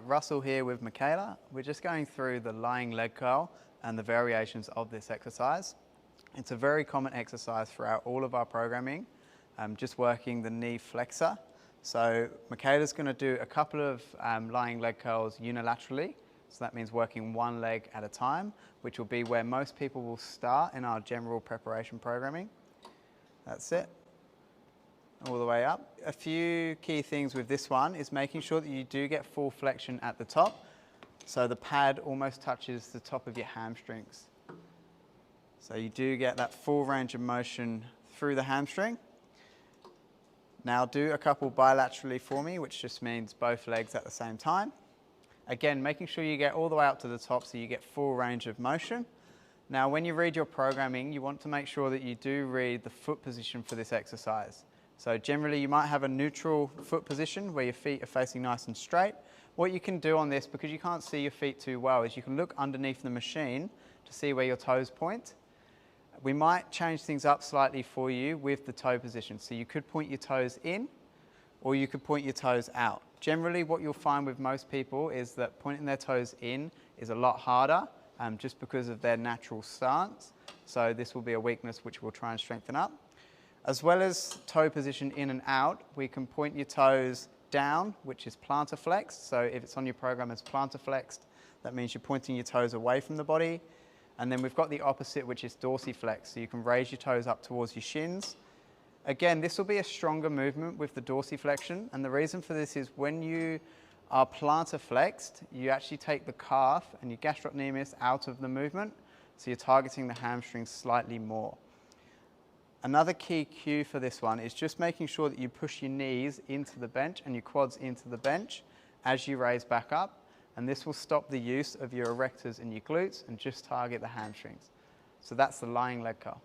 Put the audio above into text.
Russell here with Michaela. We're just going through the lying leg curl and the variations of this exercise. It's a very common exercise throughout all of our programming, just working the knee flexor. So Michaela's going to do a couple of lying leg curls unilaterally. So that means working one leg at a time, which will be where most people will start in our general preparation programming. That's it. All the way up. A few key things with this one is making sure that you do get full flexion at the top, so the pad almost touches the top of your hamstrings. So you do get that full range of motion through the hamstring. Now do a couple bilaterally for me, which just means both legs at the same time. Again, making sure you get all the way up to the top so you get full range of motion. Now when you read your programming, you want to make sure that you do read the foot position for this exercise. So generally you might have a neutral foot position where your feet are facing nice and straight. What you can do on this, because you can't see your feet too well, is you can look underneath the machine to see where your toes point. We might change things up slightly for you with the toe position. So you could point your toes in or you could point your toes out. Generally what you'll find with most people is that pointing their toes in is a lot harder just because of their natural stance. So this will be a weakness which we'll try and strengthen up. As well as toe position in and out, we can point your toes down, which is plantar flexed. So if it's on your program as plantar flexed, that means you're pointing your toes away from the body. And then we've got the opposite, which is dorsiflex. So you can raise your toes up towards your shins. Again, this will be a stronger movement with the dorsiflexion. And the reason for this is when you are plantar flexed, you actually take the calf and your gastrocnemius out of the movement. So you're targeting the hamstrings slightly more. Another key cue for this one is just making sure that you push your knees into the bench and your quads into the bench as you raise back up. And this will stop the use of your erectors and your glutes and just target the hamstrings. So that's the lying leg curl.